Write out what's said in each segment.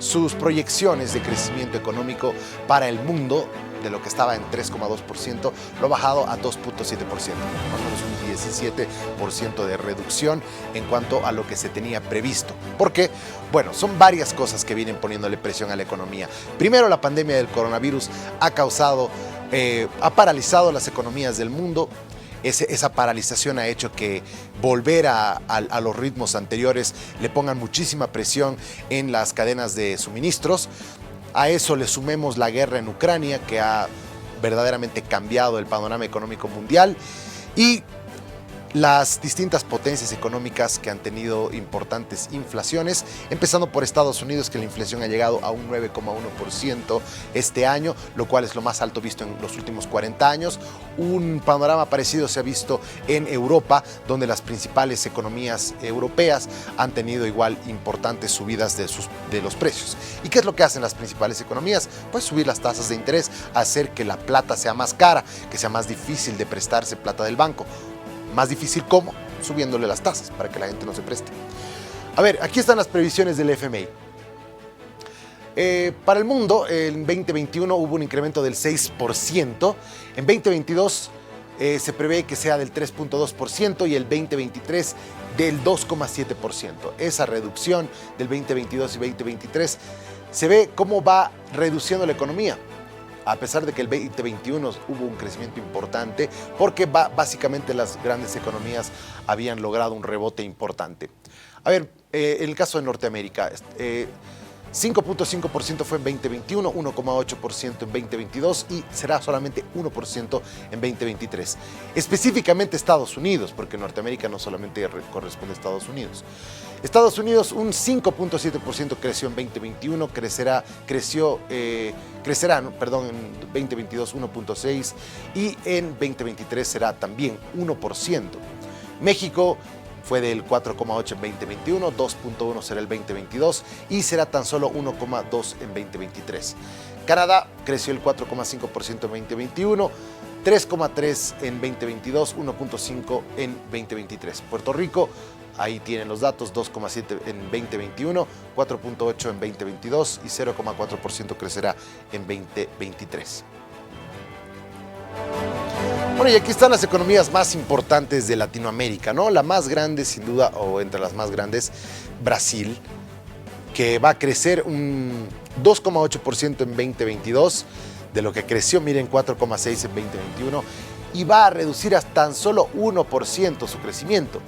sus proyecciones de crecimiento económico para el mundo, de lo que estaba en 3,2%, lo ha bajado a 2,7%, más o menos un 17% de reducción en cuanto a lo que se tenía previsto. ¿Por qué? Bueno, son varias cosas que vienen poniéndole presión a la economía. Primero, la pandemia del coronavirus ha paralizado las economías del mundo. Esa paralización ha hecho que volver a los ritmos anteriores le pongan muchísima presión en las cadenas de suministros. A eso le sumemos la guerra en Ucrania, que ha verdaderamente cambiado el panorama económico mundial, y las distintas potencias económicas que han tenido importantes inflaciones, empezando por Estados Unidos, que la inflación ha llegado a un 9,1% este año, lo cual es lo más alto visto en los últimos 40 años. Un panorama parecido se ha visto en Europa, donde las principales economías europeas han tenido igual importantes subidas de los precios. ¿Y qué es lo que hacen las principales economías? Pues subir las tasas de interés, hacer que la plata sea más cara, que sea más difícil de prestarse plata del banco. Más difícil, ¿cómo? Subiéndole las tasas para que la gente no se preste. A ver, aquí están las previsiones del FMI. Para el mundo, en 2021 hubo un incremento del 6%. En 2022 se prevé que sea del 3,2% y el 2023 del 2,7%. Esa reducción del 2022 y 2023 se ve cómo va reduciendo la economía. A pesar de que el 2021 hubo un crecimiento importante, porque básicamente las grandes economías habían logrado un rebote importante. A ver, en el caso de Norteamérica, 5,5% fue en 2021, 1,8% en 2022 y será solamente 1% en 2023. Específicamente Estados Unidos, porque Norteamérica no solamente corresponde a Estados Unidos. Estados Unidos un 5,7% creció en 2021, crecerá en 2022 1,6% y en 2023 será también 1%. México fue del 4,8% en 2021, 2,1% será el 2022 y será tan solo 1,2% en 2023. Canadá creció el 4,5% en 2021, 3,3% en 2022, 1,5% en 2023. Puerto Rico, ahí tienen los datos, 2,7% en 2021, 4,8% en 2022 y 0,4% crecerá en 2023. Bueno, y aquí están las economías más importantes de Latinoamérica, ¿no? La más grande, sin duda, o entre las más grandes, Brasil, que va a crecer un 2,8% en 2022, de lo que creció, miren, 4,6% en 2021, y va a reducir hasta tan solo 1% su crecimiento.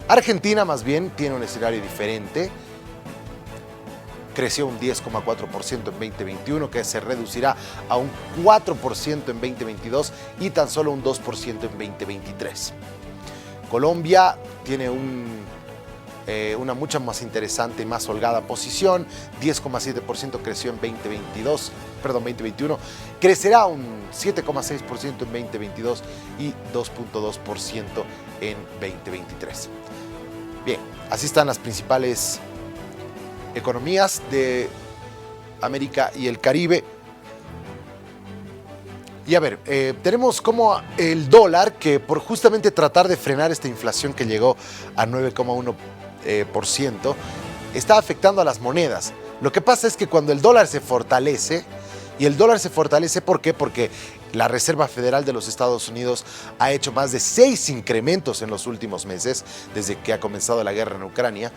Argentina, más bien, tiene un escenario diferente. Creció un 10,4% en 2021, que se reducirá a un 4% en 2022 y tan solo un 2% en 2023. Colombia tiene una mucha más interesante y más holgada posición. 10,7% creció en 2021, crecerá un 7,6% en 2022 y 2,2% en 2023. Bien, así están las principales economías de América y el Caribe. Y a ver, tenemos como el dólar, que por justamente tratar de frenar esta inflación que llegó a 9,1%, está afectando a las monedas. Lo que pasa es que cuando el dólar se fortalece, y el dólar se fortalece, ¿por qué? Porque la Reserva Federal de los Estados Unidos ha hecho más de 6 incrementos en los últimos meses, desde que ha comenzado la guerra en Ucrania,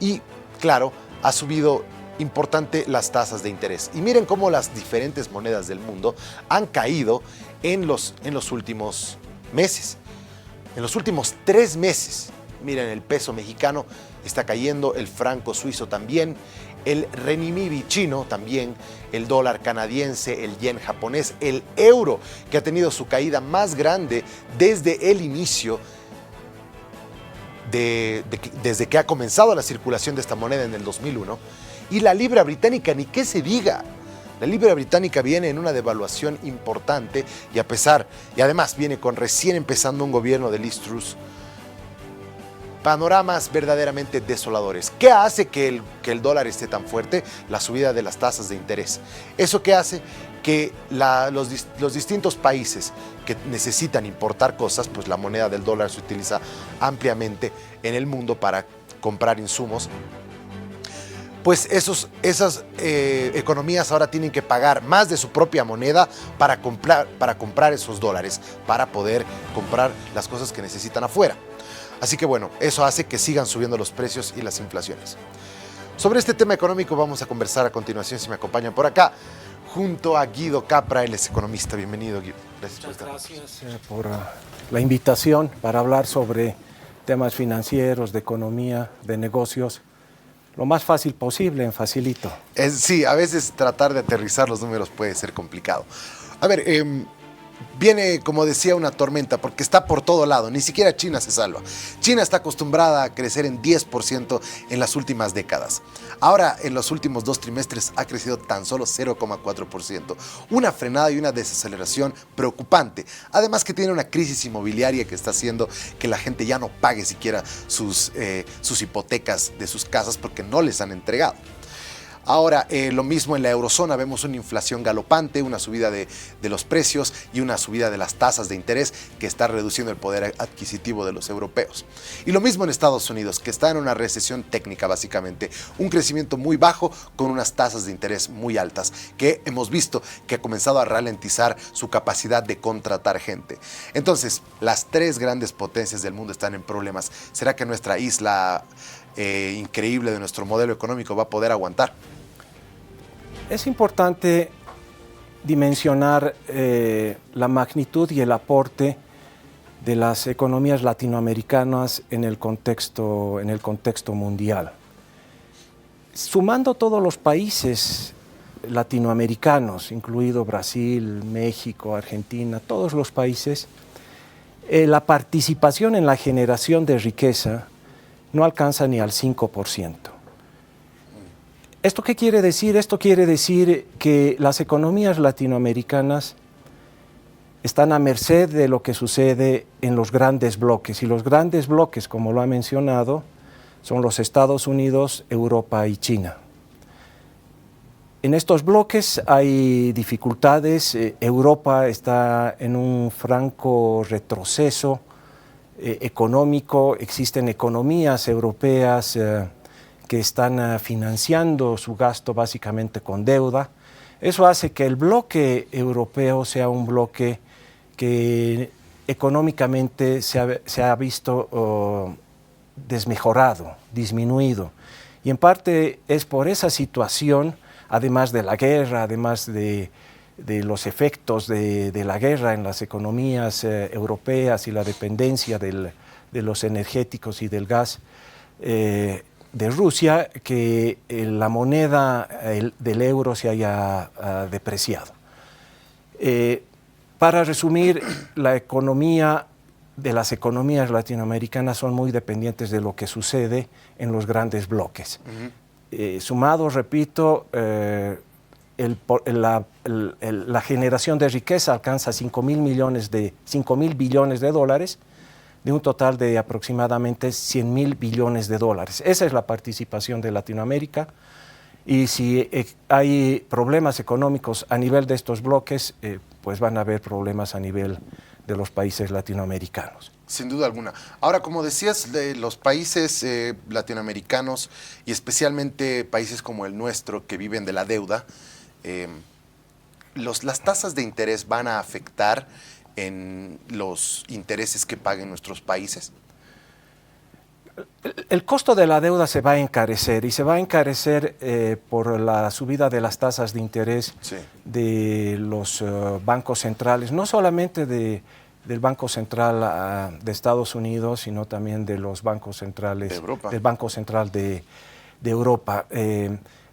y claro, ha subido importante las tasas de interés. Y miren cómo las diferentes monedas del mundo han caído en los últimos meses. En los últimos 3 meses, miren, el peso mexicano está cayendo, el franco suizo también, el renminbi chino también, el dólar canadiense, el yen japonés, el euro, que ha tenido su caída más grande desde el inicio, desde que ha comenzado la circulación de esta moneda en el 2001, y la libra británica, ni qué se diga. La libra británica viene en una devaluación importante y además viene con recién empezando un gobierno de Liz Truss. Panoramas verdaderamente desoladores. ¿Qué hace que el dólar esté tan fuerte? La subida de las tasas de interés. ¿Eso qué hace? Que los distintos países que necesitan importar cosas, pues la moneda del dólar se utiliza ampliamente en el mundo para comprar insumos. pues esas economías ahora tienen que pagar más de su propia moneda para comprar esos dólares, para poder comprar las cosas que necesitan afuera. Así que bueno, eso hace que sigan subiendo los precios y las inflaciones. Sobre este tema económico vamos a conversar a continuación, si me acompañan por acá, junto a Guido Capra, él es economista. Bienvenido, Guido. Muchas gracias por la invitación para hablar sobre temas financieros, de economía, de negocios, lo más fácil posible, en facilito. Sí, a veces tratar de aterrizar los números puede ser complicado. A ver, viene, como decía, una tormenta porque está por todo lado, ni siquiera China se salva. China está acostumbrada a crecer en 10% en las últimas décadas. Ahora, en los últimos 2 trimestres, ha crecido tan solo 0,4%. Una frenada y una desaceleración preocupante. Además que tiene una crisis inmobiliaria que está haciendo que la gente ya no pague siquiera sus hipotecas de sus casas porque no les han entregado. Ahora, lo mismo en la eurozona, vemos una inflación galopante, una subida de los precios y una subida de las tasas de interés que está reduciendo el poder adquisitivo de los europeos. Y lo mismo en Estados Unidos, que está en una recesión técnica básicamente, un crecimiento muy bajo con unas tasas de interés muy altas, que hemos visto que ha comenzado a ralentizar su capacidad de contratar gente. Entonces, las 3 grandes potencias del mundo están en problemas. ¿Será que nuestra isla increíble de nuestro modelo económico va a poder aguantar? Es importante dimensionar la magnitud y el aporte de las economías latinoamericanas en el contexto mundial. Sumando todos los países latinoamericanos, incluido Brasil, México, Argentina, todos los países, la participación en la generación de riqueza no alcanza ni al 5%. ¿Esto qué quiere decir? Esto quiere decir que las economías latinoamericanas están a merced de lo que sucede en los grandes bloques. Y los grandes bloques, como lo ha mencionado, son los Estados Unidos, Europa y China. En estos bloques hay dificultades. Europa está en un franco retroceso económico. Existen economías europeas que están financiando su gasto básicamente con deuda. Eso hace que el bloque europeo sea un bloque que económicamente se ha visto desmejorado, disminuido. Y en parte es por esa situación, además de la guerra, además de los efectos de la guerra en las economías europeas y la dependencia de los energéticos y del gas de Rusia, que la moneda del euro se haya depreciado. Para resumir, la economía de las economías latinoamericanas son muy dependientes de lo que sucede en los grandes bloques. Sumado, repito, la generación de riqueza alcanza 5.000 billones de dólares, de un total de aproximadamente 100.000 billones de dólares. Esa es la participación de Latinoamérica, y si hay problemas económicos a nivel de estos bloques, pues van a haber problemas a nivel de los países latinoamericanos. Sin duda alguna. Ahora, como decías, los países latinoamericanos y especialmente países como el nuestro que viven de la deuda, las tasas de interés van a afectar en los intereses que paguen nuestros países. El costo de la deuda se va a encarecer, y se va a encarecer por la subida de las tasas de interés de los bancos centrales, no solamente del Banco Central de Estados Unidos, sino también de los bancos centrales, del Banco Central de Europa.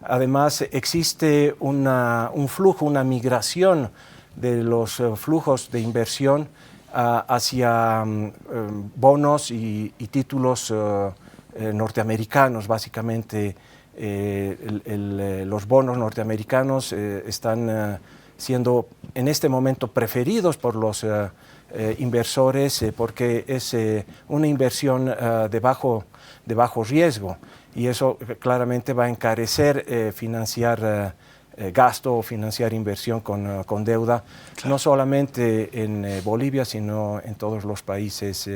Además, existe un flujo, una migración de los flujos de inversión hacia bonos y títulos norteamericanos. Básicamente, los bonos norteamericanos están siendo en este momento preferidos por los inversores porque es una inversión de bajo riesgo, y eso claramente va a encarecer financiar gasto o financiar inversión con deuda, no solamente en Bolivia, sino en todos los países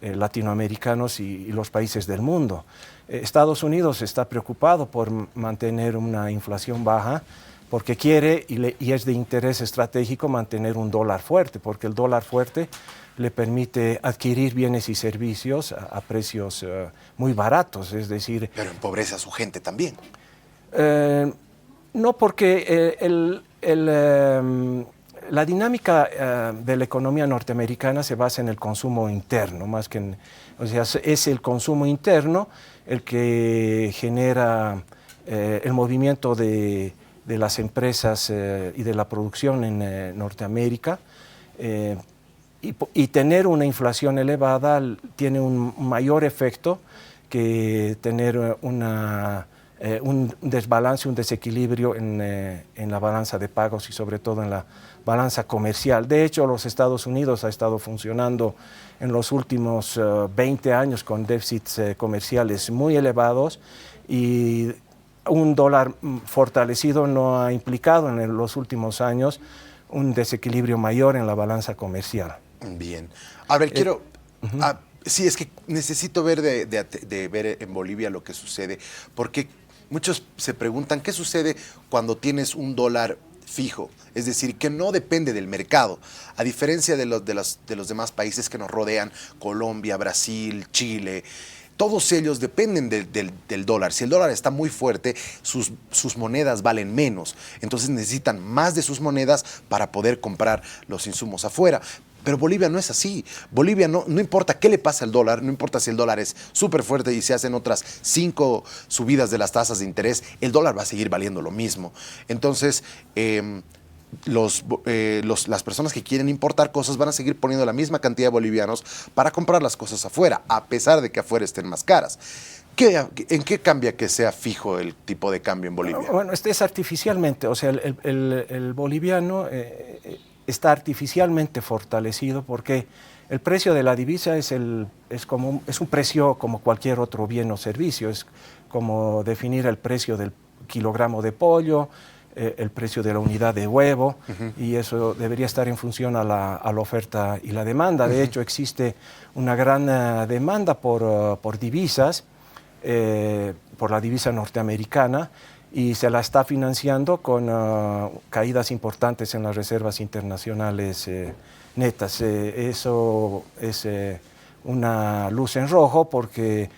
latinoamericanos y los países del mundo. Estados Unidos está preocupado por mantener una inflación baja porque quiere y es de interés estratégico mantener un dólar fuerte, porque el dólar fuerte le permite adquirir bienes y servicios a precios muy baratos, es decir... Pero empobrece a su gente también. No, porque la dinámica de la economía norteamericana se basa en el consumo interno, más que en... O sea, es el consumo interno el que genera el movimiento de las empresas y de la producción en Norteamérica. Y tener una inflación elevada tiene un mayor efecto que tener un desbalance, un desequilibrio en la balanza de pagos y sobre todo en la balanza comercial. De hecho, los Estados Unidos ha estado funcionando en los últimos 20 años con déficits comerciales muy elevados y un dólar fortalecido no ha implicado en los últimos años un desequilibrio mayor en la balanza comercial. Bien. A ver, quiero... sí, es que necesito ver de ver en Bolivia lo que sucede, porque muchos se preguntan qué sucede cuando tienes un dólar fijo, es decir, que no depende del mercado, a diferencia de los demás países que nos rodean, Colombia, Brasil, Chile. Todos ellos dependen del dólar. Si el dólar está muy fuerte, sus monedas valen menos. Entonces necesitan más de sus monedas para poder comprar los insumos afuera. Pero Bolivia no es así. Bolivia no importa qué le pasa al dólar, no importa si el dólar es súper fuerte y se hacen otras 5 subidas de las tasas de interés, el dólar va a seguir valiendo lo mismo. Entonces, las personas que quieren importar cosas van a seguir poniendo la misma cantidad de bolivianos para comprar las cosas afuera, a pesar de que afuera estén más caras. ¿En qué cambia que sea fijo el tipo de cambio en Bolivia? Bueno, es artificialmente, o sea, el boliviano está artificialmente fortalecido porque el precio de la divisa es un precio como cualquier otro bien o servicio, es como definir el precio del kilogramo de pollo, el precio de la unidad de huevo, y eso debería estar en función a la oferta y la demanda. De hecho, existe una gran demanda por divisas, por la divisa norteamericana, y se la está financiando con caídas importantes en las reservas internacionales netas. Eso es una luz en rojo porque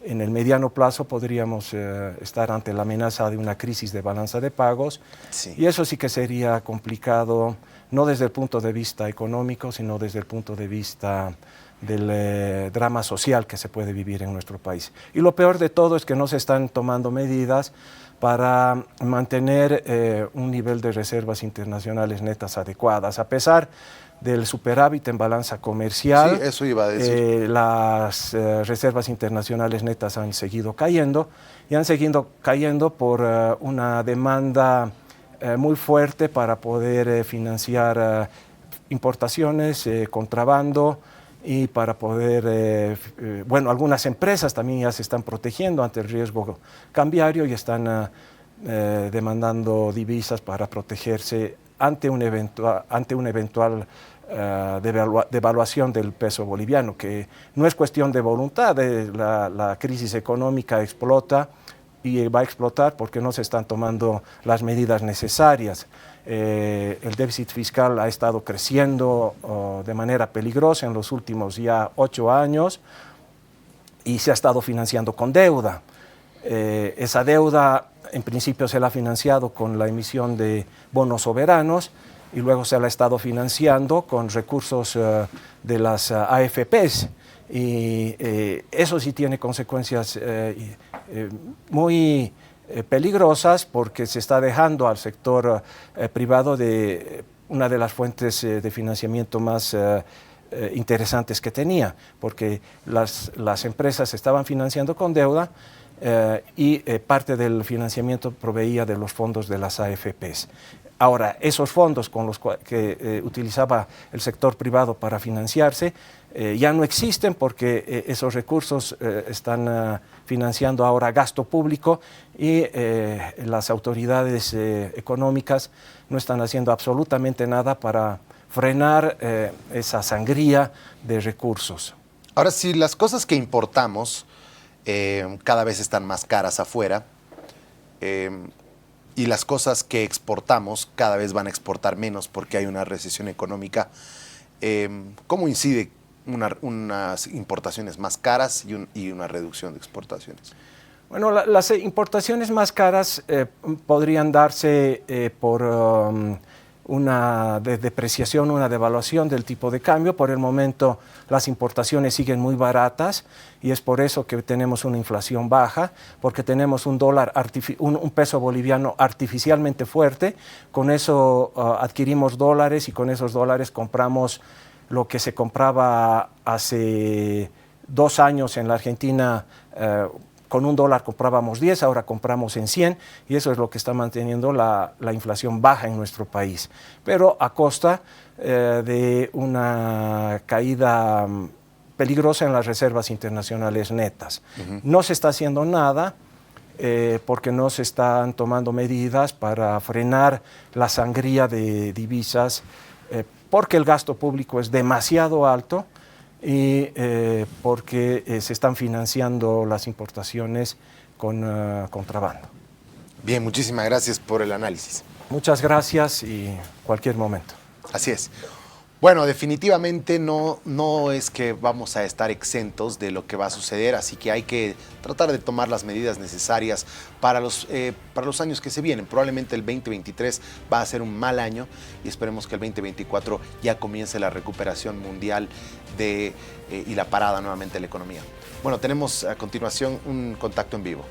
en el mediano plazo podríamos estar ante la amenaza de una crisis de balanza de pagos, sí. Y eso sí que sería complicado, no desde el punto de vista económico, sino desde el punto de vista del drama social que se puede vivir en nuestro país. Y lo peor de todo es que no se están tomando medidas para mantener un nivel de reservas internacionales netas adecuadas. A pesar del superávit en balanza comercial, sí, eso iba a decir. Las reservas internacionales netas han seguido cayendo y han seguido cayendo por una demanda muy fuerte para poder financiar importaciones, contrabando, y para poder, bueno, algunas empresas también ya se están protegiendo ante el riesgo cambiario y están demandando divisas para protegerse ante un eventual devaluación del peso boliviano, que no es cuestión de voluntad, la crisis económica explota y va a explotar porque no se están tomando las medidas necesarias. El déficit fiscal ha estado creciendo de manera peligrosa en los últimos ya 8 años y se ha estado financiando con deuda. Esa deuda en principio se la ha financiado con la emisión de bonos soberanos y luego se la ha estado financiando con recursos de las AFPs. Y eso sí tiene consecuencias muy peligrosas porque se está dejando al sector privado de una de las fuentes de financiamiento más interesantes que tenía, porque las empresas estaban financiando con deuda y parte del financiamiento proveía de los fondos de las AFPs. Ahora, esos fondos con los que utilizaba el sector privado para financiarse ya no existen porque esos recursos están financiando ahora gasto público y las autoridades económicas no están haciendo absolutamente nada para frenar esa sangría de recursos. Ahora, si las cosas que importamos cada vez están más caras afuera, y las cosas que exportamos cada vez van a exportar menos porque hay una recesión económica. ¿Cómo incide unas importaciones más caras y una reducción de exportaciones? Bueno, las importaciones más caras podrían darse por una depreciación, una devaluación del tipo de cambio. Por el momento las importaciones siguen muy baratas y es por eso que tenemos una inflación baja, porque tenemos un peso boliviano artificialmente fuerte. Con eso adquirimos dólares y con esos dólares compramos lo que se compraba hace 2 años en la Argentina. Con $1 comprábamos 10, ahora compramos en 100 y eso es lo que está manteniendo la inflación baja en nuestro país, pero a costa de una caída peligrosa en las reservas internacionales netas. No se está haciendo nada porque no se están tomando medidas para frenar la sangría de divisas, porque el gasto público es demasiado alto y porque se están financiando las importaciones con contrabando. Bien, muchísimas gracias por el análisis. Muchas gracias y cualquier momento. Así es. Bueno, definitivamente no es que vamos a estar exentos de lo que va a suceder, así que hay que tratar de tomar las medidas necesarias para los años que se vienen. Probablemente el 2023 va a ser un mal año y esperemos que el 2024 ya comience la recuperación mundial y la parada nuevamente de la economía. Bueno, tenemos a continuación un contacto en vivo.